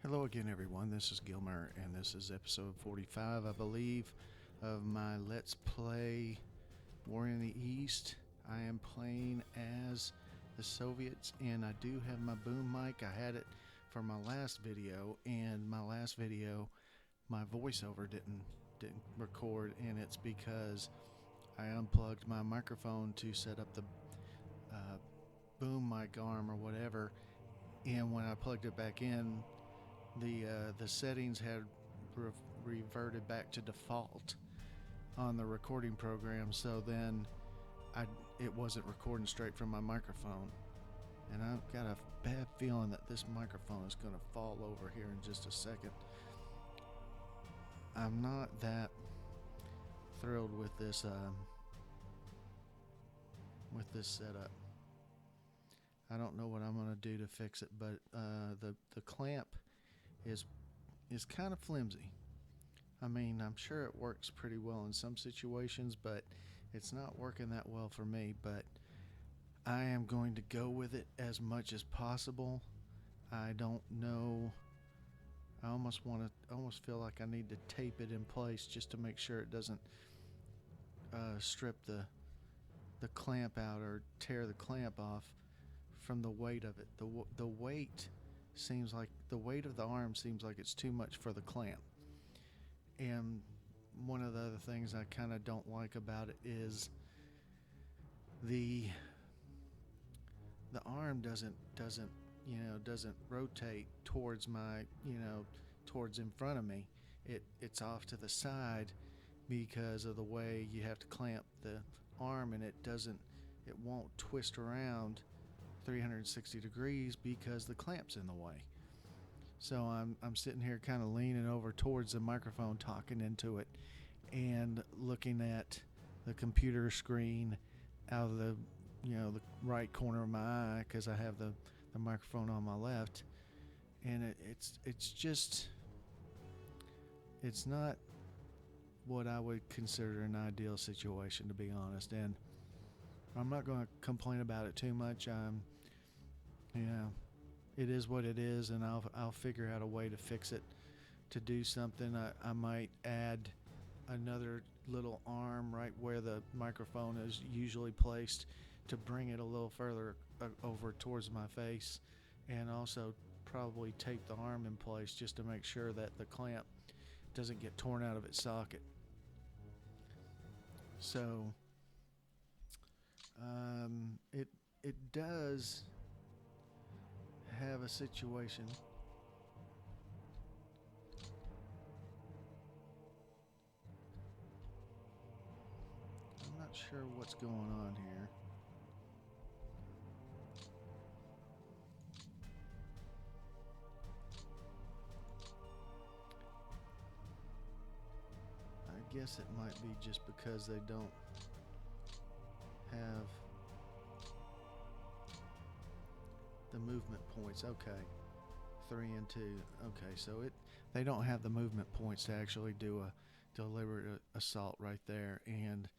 Hello again, everyone. This is Gilmer, and this is episode 45, I believe, of my Let's Play War in the East. I am playing as the Soviets, and I do have my boom mic. I had it for my last video, and my last video, my voiceover didn't record, and it's because I unplugged my microphone to set up the boom mic arm or whatever, and when I plugged it back in, the settings had reverted back to default on the recording program, so then it wasn't recording straight from my microphone, and I've got a bad feeling that this microphone is going to fall over here in just a second. I'm not that thrilled with this setup. I don't know what I'm going to do to fix it, but the clamp is kind of flimsy. I mean, I'm sure it works pretty well in some situations, but it's not working that well for me. But I am going to go with it as much as possible. I don't know. I almost feel like I need to tape it in place just to make sure it doesn't strip the clamp out or tear the clamp off from the weight of it. The weight seems like the weight of the arm seems like it's too much for the clamp. And one of the other things I kind of don't like about it is the arm doesn't rotate towards my towards in front of me. It's off to the side because of the way you have to clamp the arm, and it won't twist around 360 degrees because the clamp's in the way. So I'm sitting here kind of leaning over towards the microphone, talking into it, and looking at the computer screen out of the the right corner of my eye because I have the microphone on my left, and it's not what I would consider an ideal situation, to be honest. And I'm not going to complain about it too much. It is what it is, and I'll figure out a way to fix it, to do something. I might add another little arm right where the microphone is usually placed to bring it a little further over towards my face, and also probably tape the arm in place just to make sure that the clamp doesn't get torn out of its socket. So it does have a situation. I'm not sure what's going on here. I guess it might be just because they don't have the movement points. Okay, 3 and 2. Okay, so they don't have the movement points to actually do a deliberate assault right there, and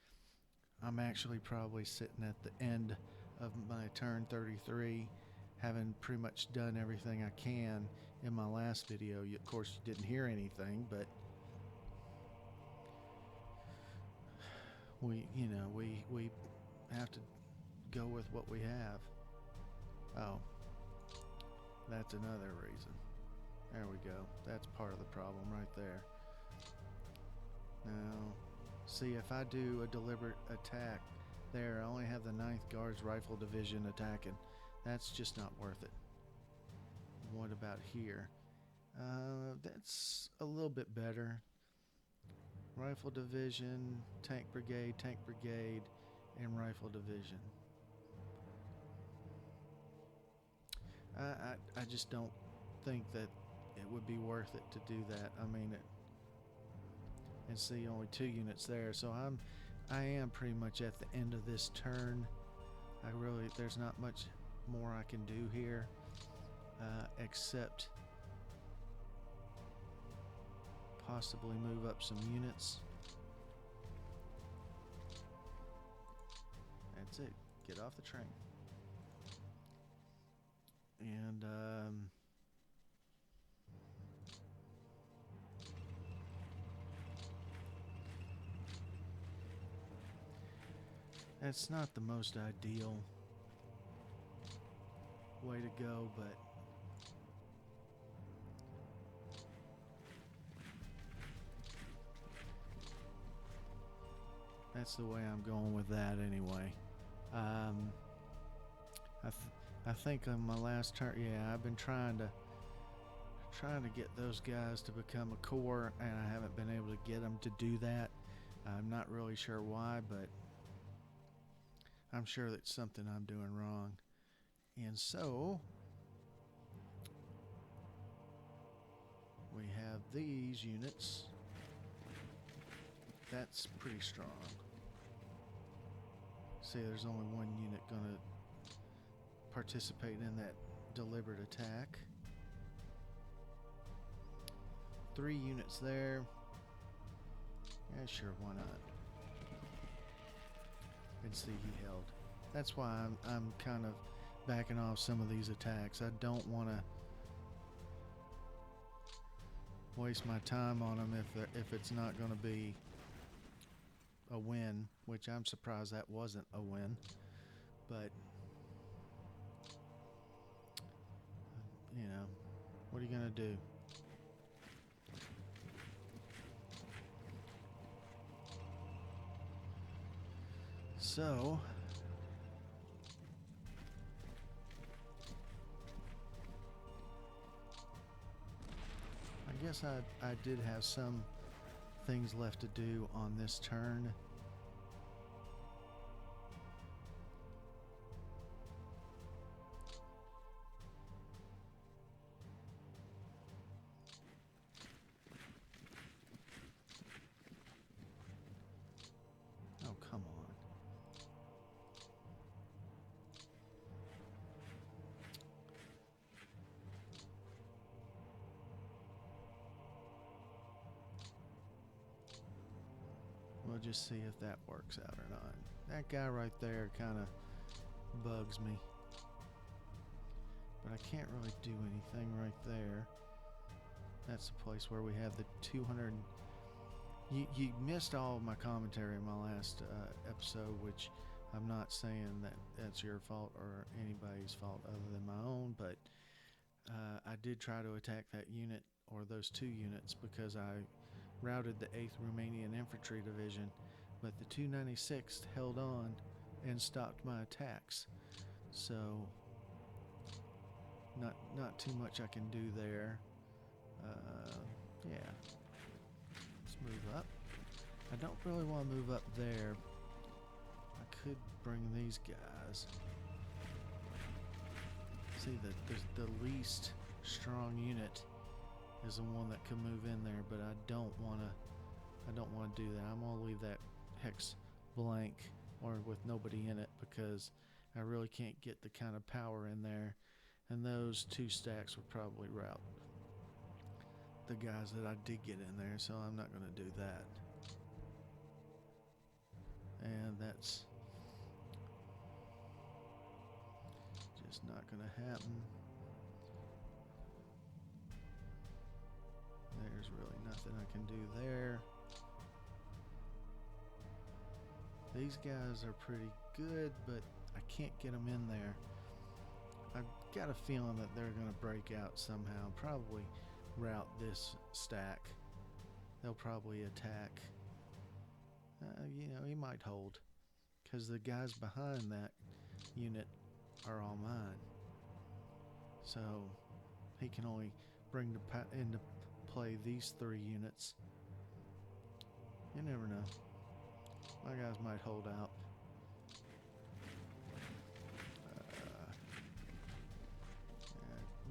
I'm actually probably sitting at the end of my turn 33, having pretty much done everything I can in my last video. Of course, you didn't hear anything, but we have to go with what we have. Oh, that's another reason. There we go. That's part of the problem right there. Now, see, if I do a deliberate attack there, I only have the 9th Guards Rifle Division attacking. That's just not worth it. What about here? That's a little bit better. Rifle Division, Tank Brigade, and Rifle Division. I just don't think that it would be worth it to do that. I mean, and see, only 2 units there, so I am pretty much at the end of this turn. There's not much more I can do here, except possibly move up some units. That's it. Get off the train. And That's not the most ideal way to go, but that's the way I'm going with that anyway. I think on my last turn, yeah, I've been trying to get those guys to become a core, and I haven't been able to get them to do that. I'm not really sure why, but I'm sure that's something I'm doing wrong. And so we have these units. That's pretty strong. See, there's only one unit going to participate in that deliberate attack. 3 units there. Yeah, sure, why not? And see, he held. That's why I'm kind of backing off some of these attacks. I don't want to waste my time on them if it's not going to be a win, which I'm surprised that wasn't a win. But you know, what are you going to do? So I guess I did have some things left to do on this turn. Oh, come on. We'll just see if that works out or not. That guy right there kind of bugs me. But I can't really do anything right there. That's the place where we have the 200. You missed all of my commentary in my last episode, which I'm not saying that that's your fault or anybody's fault other than my own, but I did try to attack that unit or those 2 units because I routed the 8th Romanian Infantry Division, but the 296th held on and stopped my attacks. So not too much I can do there. Yeah. Let's move up. I don't really want to move up there. I could bring these guys. See, the least strong unit is the one that can move in there, but I don't want to do that. I'm going to leave that hex blank or with nobody in it because I really can't get the kind of power in there, and those 2 stacks would probably rout the guys that I did get in there, so I'm not going to do that. And that's just not going to happen. There's really nothing I can do there. These guys are pretty good, but I can't get them in there. I've got a feeling that they're going to break out somehow. Probably route this stack. They'll probably attack. You know, he might hold because the guys behind that unit are all mine. So he can only bring into play these 3 units. You never know. My guys might hold out.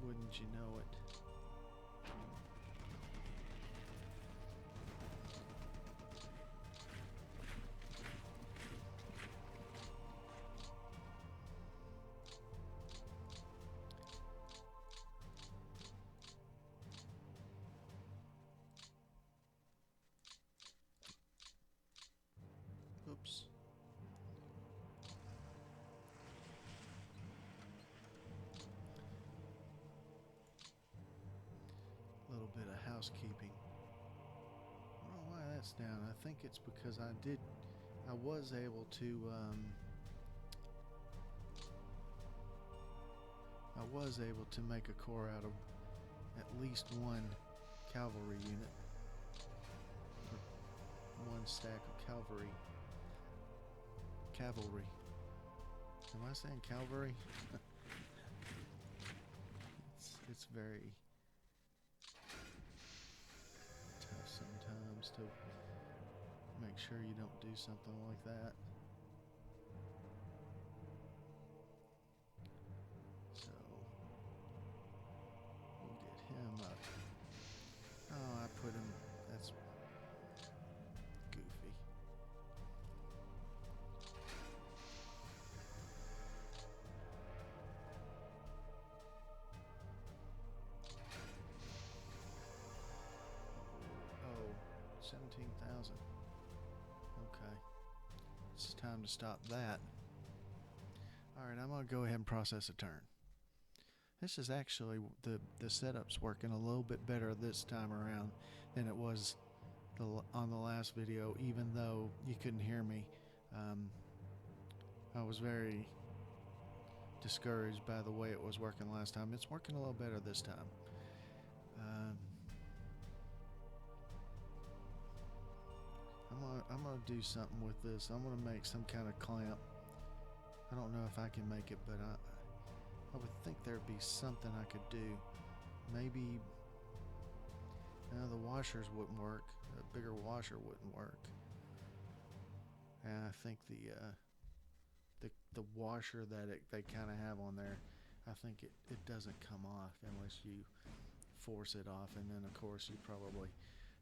Wouldn't you know it? Oops. A little bit of housekeeping. I don't know why that's down. I think it's because I I was able to make a core out of at least one cavalry unit, or one stack of cavalry. Am I saying cavalry? It's very tough sometimes to make sure you don't do something like that. So we'll get him up. Oh, I put him. That's goofy. Oh, 17,000. Okay. It's time to stop that. Alright, I'm going to go ahead and process a turn. This is actually, the setup's working a little bit better this time around than it was on the last video, even though you couldn't hear me. I was very discouraged by the way it was working last time. It's working a little better this time. I'm gonna do something with this. I'm gonna make some kind of clamp. I don't know if I can make it, but I would think there'd be something I could do. Maybe the washers wouldn't work. A bigger washer wouldn't work. And I think the washer that they kind of have on there, I think it doesn't come off unless you force it off, and then of course you probably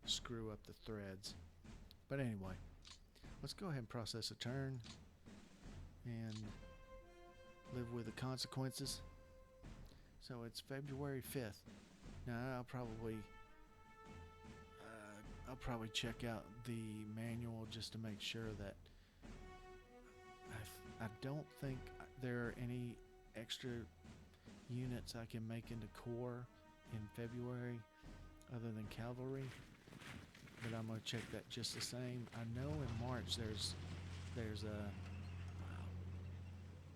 screw up the threads. But anyway, let's go ahead and process a turn and live with the consequences. So it's February 5th. Now I'll probably check out the manual just to make sure that I don't think there are any extra units I can make into core in February other than cavalry. But I'm going to check that just the same. I know in March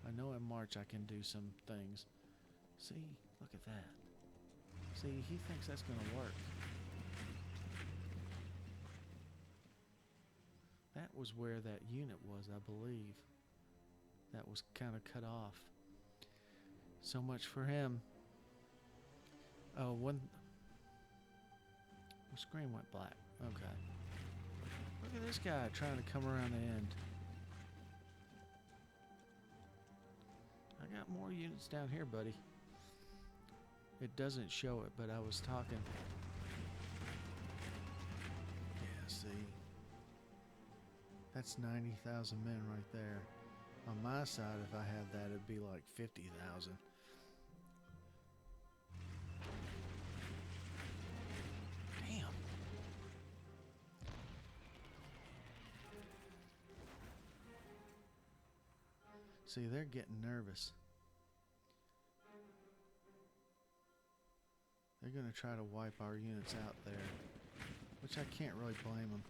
I know in March I can do some things. See, look at that. See, he thinks that's going to work. That was where that unit was, I believe. That was kind of cut off. So much for him. Oh, the screen went black. Okay. Look at this guy trying to come around the end. I got more units down here, buddy. It doesn't show it, but I was talking. Yeah, see? That's 90,000 men right there. On my side, if I had that, it'd be like 50,000. Damn. See, they're getting nervous. They're going to try to wipe our units out there, which I can't really blame them.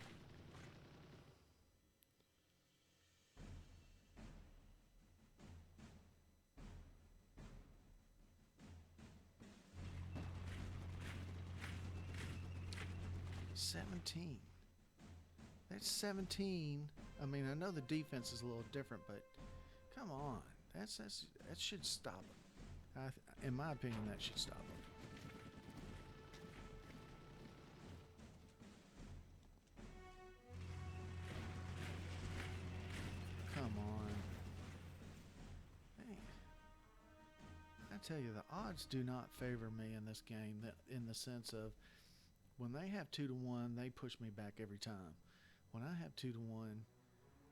That's 17. I mean, I know the defense is a little different, but come on, that should stop them. In my opinion, that should stop them. Come on. Hey, I tell you, the odds do not favor me in this game. In the sense of, when they have 2-to-1, they push me back every time. When I have 2-to-1,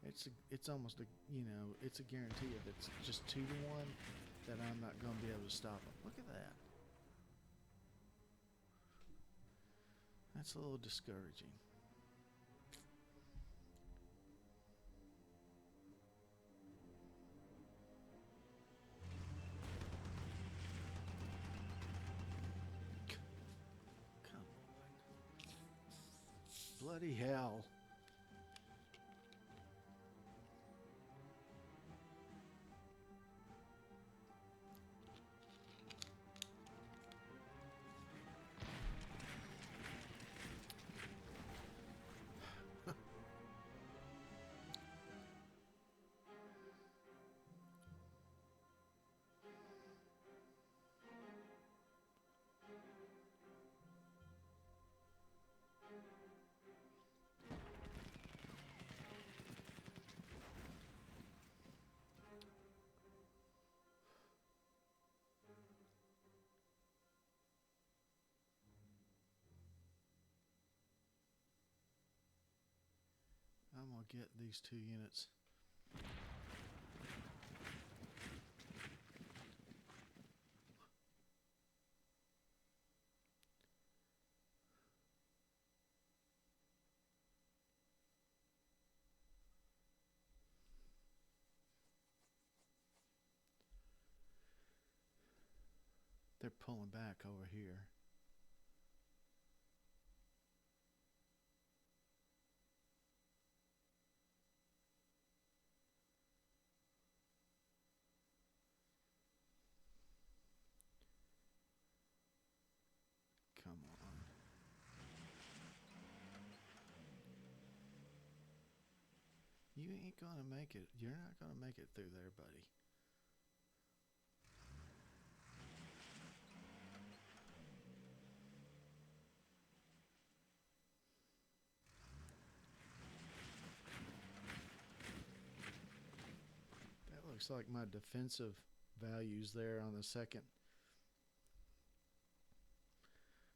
it's almost it's a guarantee. If it's just 2-to-1, that I'm not going to be able to stop them. Look at that. That's a little discouraging. Come on. Bloody hell. I'm gonna get these 2 units. They're pulling back over here. Come on. You ain't gonna make it. You're not gonna make it through there, buddy. That looks like my defensive values there on the second.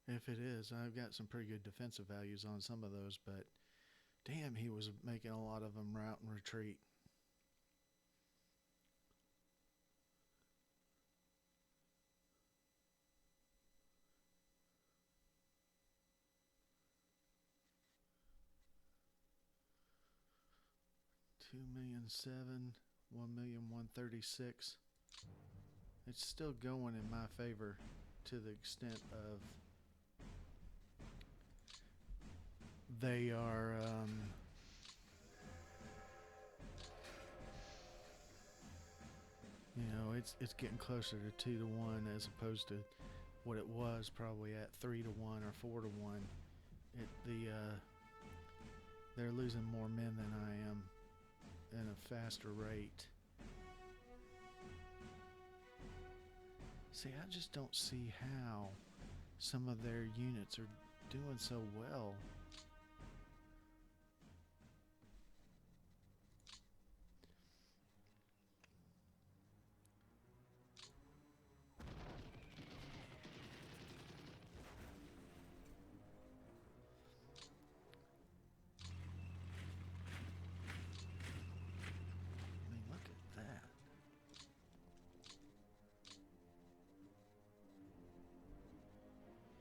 If it is, I've got some pretty good defensive values on some of those, but damn, he was making a lot of them route and retreat. $2,000,007, 1,136,000. It's still going in my favor to the extent of they are you know, it's getting closer to 2 to 1 as opposed to what it was probably at 3 to 1 or 4 to 1. They're losing more men than I am in a faster rate. See, I just don't see how some of their units are doing so well.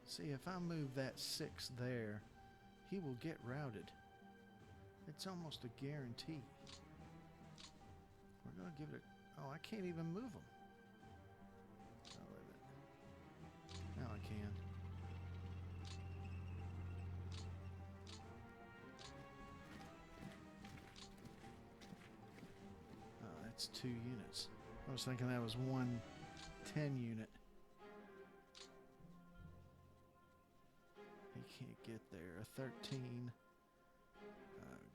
See, if I move that 6 there, he will get routed. It's almost a guarantee. We're going to give it a... Oh, I can't even move him. Oh, wait a minute. Now I can. Oh, that's 2 units. I was thinking that was 1 10 unit. He can't get there. A 13.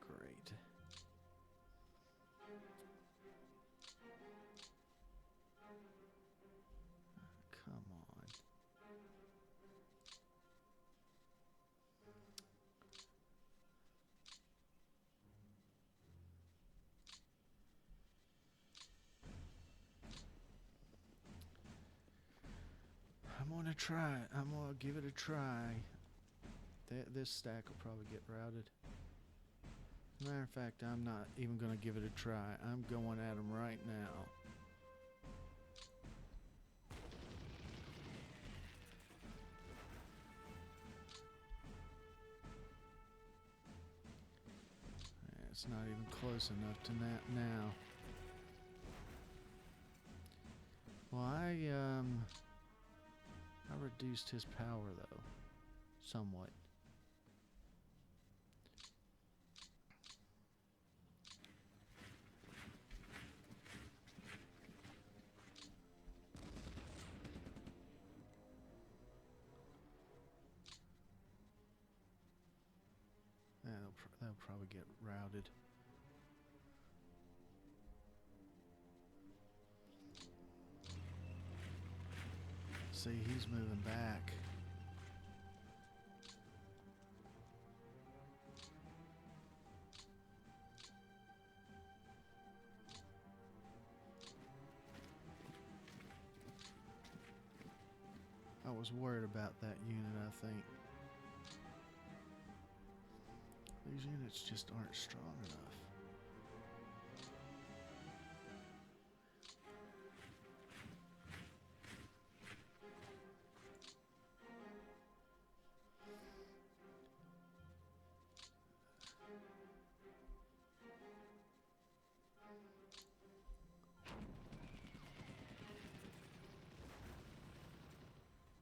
Great. Come on. I'm gonna try it. I'm gonna give it a try. This stack will probably get routed. Matter of fact, I'm not even going to give it a try. I'm going at him right now. It's not even close enough to that now. Well, I reduced his power though, somewhat. They'll probably get routed. See, he's moving back. I was worried about that unit, I think. These units just aren't strong enough.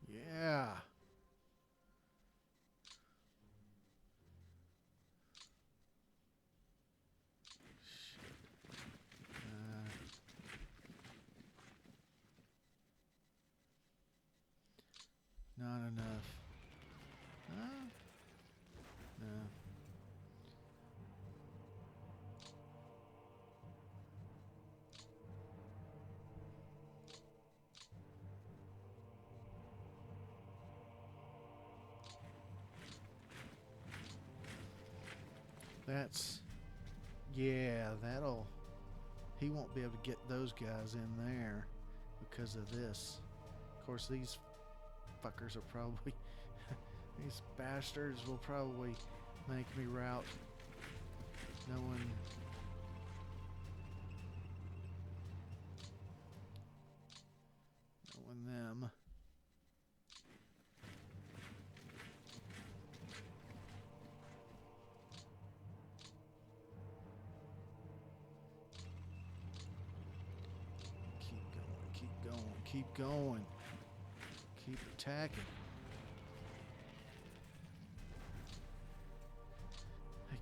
Yeah. Not enough. No. That's, yeah, that'll, he won't be able to get those guys in there because of this. Of course, these fuckers are probably, these bastards will probably make me route knowing them. Keep going. Keep attacking. They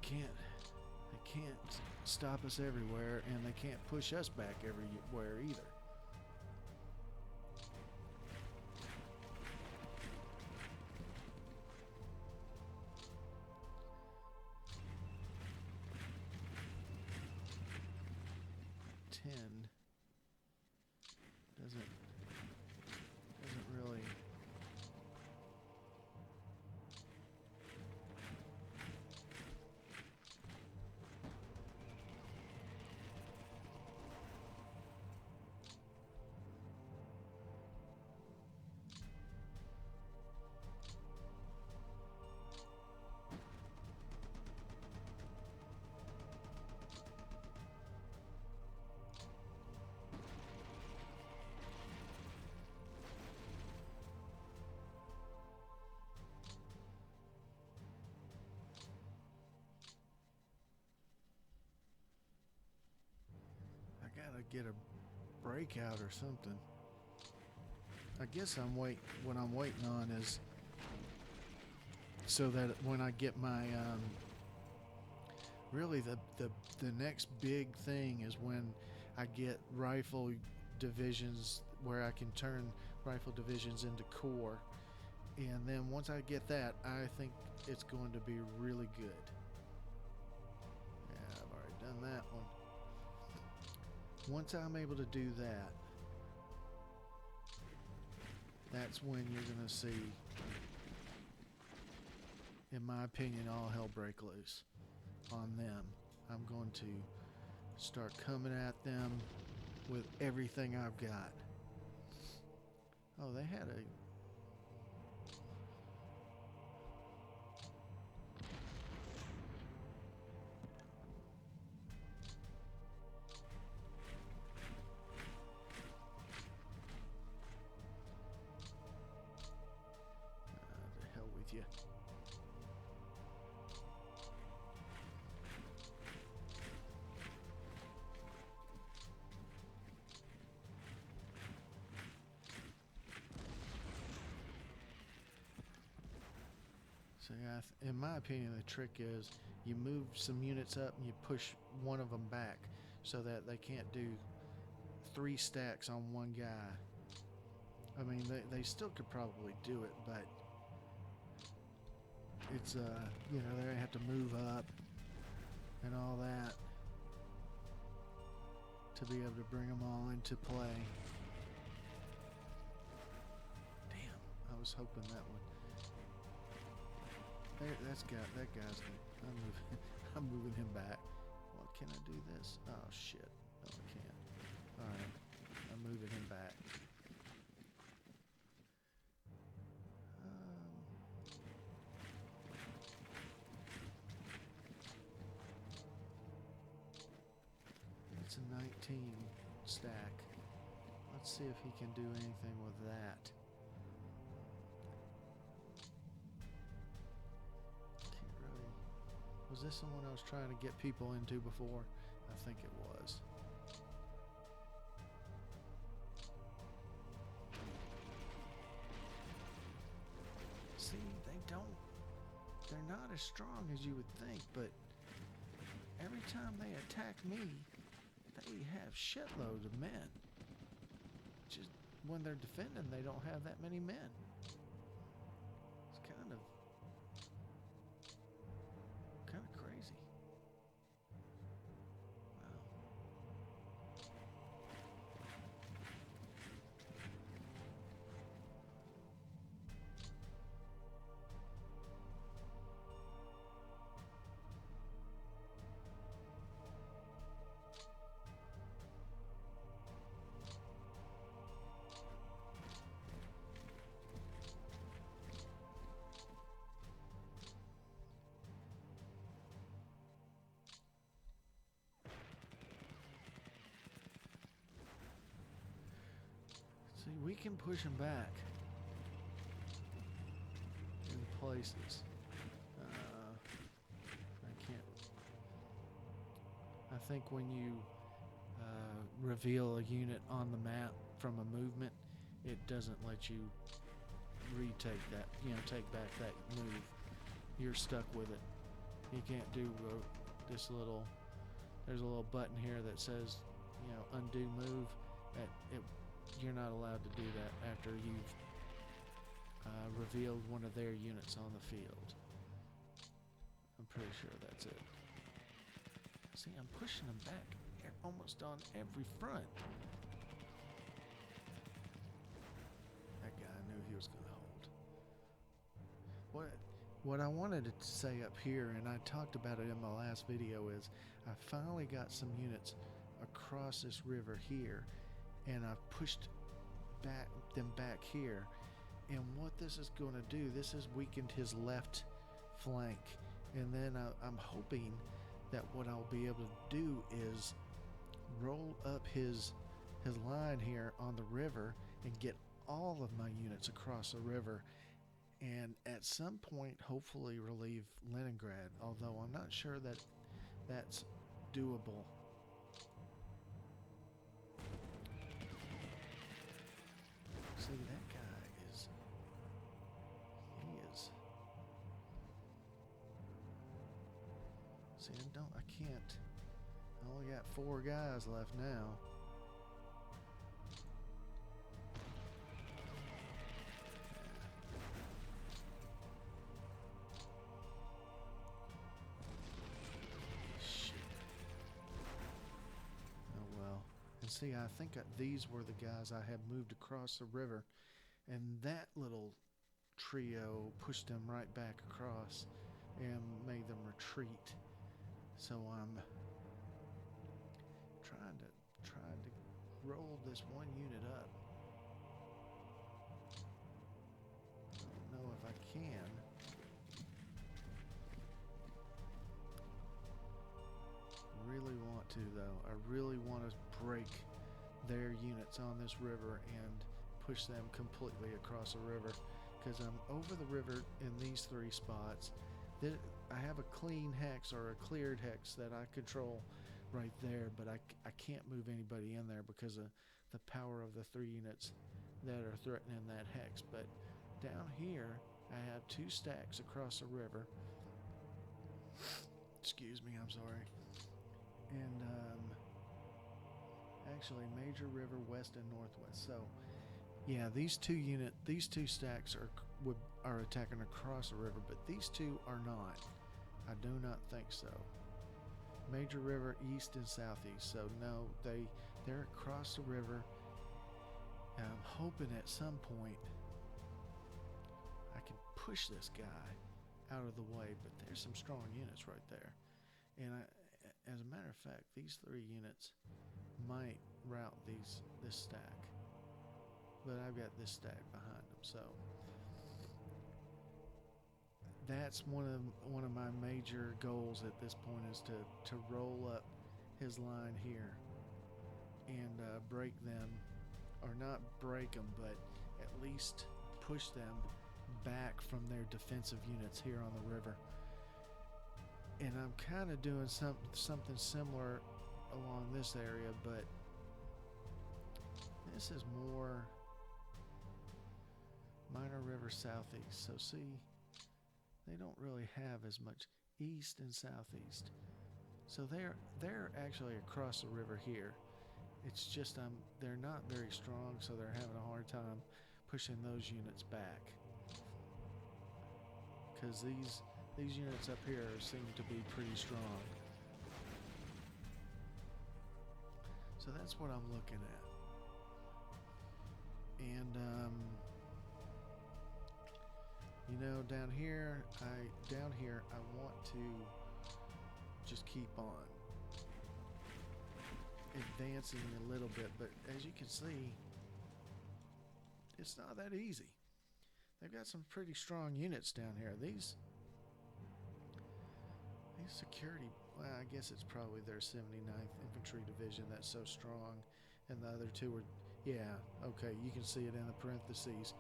can't stop us everywhere, and they can't push us back everywhere either. Doesn't really. Get a breakout or something. I guess what I'm waiting on is so that when I get my really the next big thing is when I get rifle divisions where I can turn rifle divisions into corps, and then once I get that, I think it's going to be really good. Yeah, I've already done that one. Once I'm able to do that, that's when you're going to see, in my opinion, all hell break loose on them. I'm going to start coming at them with everything I've got. Oh, they had a... you. So yeah, in my opinion, the trick is you move some units up and you push one of them back so that they can't do 3 stacks on one guy. I mean, they still could probably do it, but it's you know, they have to move up and all that to be able to bring them all into play. Damn, I was hoping that one. There, that guy's. I'm moving him back. Well, can I do this? Oh shit! No, I can't. All right, I'm moving him back. 18 stack. Let's see if he can do anything with that. Can't really. Was this the one I was trying to get people into before? I think it was. See, they're not as strong as you would think, but every time they attack me, they have shitloads of men. Just when they're defending, they don't have that many men. It's kind of crazy. Wow. See, we can push them back in places. I can't. I think when you reveal a unit on the map from a movement, it doesn't let you retake that, take back that move. You're stuck with it. You can't do this little, there's a little button here that says, undo move. You're not allowed to do that after you've revealed one of their units on the field. I'm pretty sure that's it. See, I'm pushing them back almost on every front. That guy knew he was going to hold. What I wanted to say up here, and I talked about it in my last video, is I finally got some units across this river here, and I've pushed them back here. And what this is going to do, this has weakened his left flank. And then I'm hoping that what I'll be able to do is roll up his line here on the river and get all of my units across the river, and at some point hopefully relieve Leningrad, although I'm not sure that that's doable. See, that guy is see, I can't. I only got 4 guys left now. Shit. Oh well. And see, I think these were the guys I had moved across the river, and that little trio pushed them right back across and made them retreat. So I'm trying to roll this one unit up. I don't know if I can. Really want to though. I really want to break their units on this river and push them completely across the river, because I'm over the river in these 3 spots. I have a clean hex or a cleared hex that I control right there, but I can't move anybody in there because of the power of the 3 units that are threatening that hex. But down here I have 2 stacks across the river. Excuse me, I'm sorry. And actually major river west and northwest. So yeah, these 2 stacks are attacking across the river, but these 2 are not. I do not think so. Major river east and southeast. So no, they're across the river. And I'm hoping at some point I can push this guy out of the way, but there's some strong units right there. And as a matter of fact, these 3 units might rout this stack. But I've got this stack behind them, so that's one of my major goals at this point, is to roll up his line here and break them, or not break them, but at least push them back from their defensive units here on the river. And I'm kind of doing something similar along this area, but this is more Minor River Southeast. So see, they don't really have as much east and southeast. So they're actually across the river here. It's just they're not very strong, so they're having a hard time pushing those units back. Because these units up here seem to be pretty strong. So that's what I'm looking at. And you know, down here I want to just keep on advancing a little bit, but as you can see, it's not that easy. They've got some pretty strong units down here. These security, well, I guess it's probably their 79th Infantry Division that's so strong, and the other two are, yeah, okay, you can see it in the parentheses.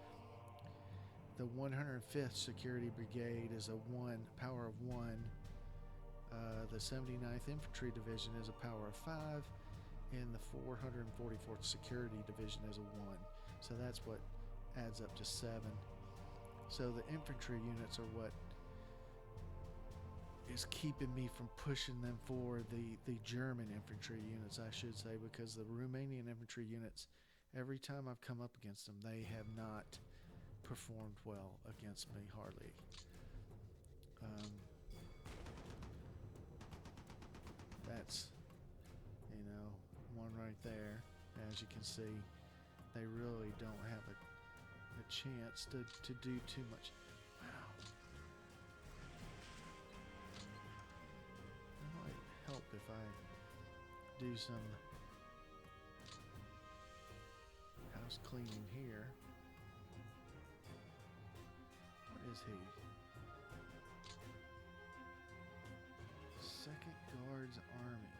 The 105th Security Brigade is a power of 1. The 79th Infantry Division is a power of 5, and the 444th Security Division is a 1. So that's what adds up to 7. So the infantry units are what is keeping me from pushing them forward. The German infantry units, I should say, because the Romanian infantry units, every time I've come up against them, they have not performed well against me, hardly. That's, you know, one right there. As you can see, they really don't have a chance to do too much. Wow. It might help if I do some house cleaning here. What is he? Second Guards Army.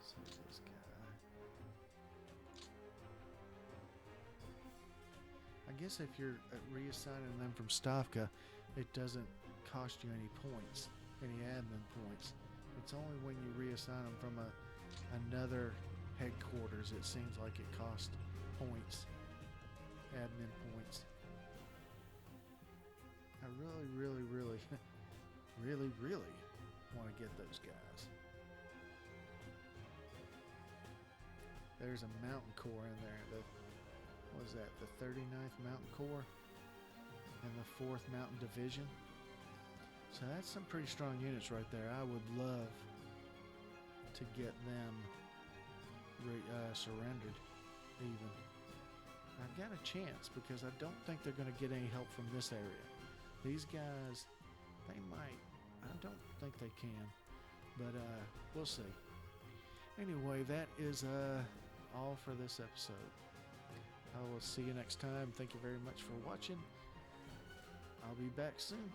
So this guy. I guess if you're reassigning them from Stavka, it doesn't cost you any points, any admin points. It's only when you reassign them from another headquarters, it seems like it costs points, admin points. I really, really, really, really, really want to get those guys. There's a mountain corps in there. What was that, the 39th Mountain Corps and the 4th Mountain Division. So that's some pretty strong units right there. I would love to get them surrendered even. I've got a chance because I don't think they're going to get any help from this area. These guys, they might. I don't think they can, but we'll see. Anyway, that is all for this episode. I will see you next time. Thank you very much for watching. I'll be back soon.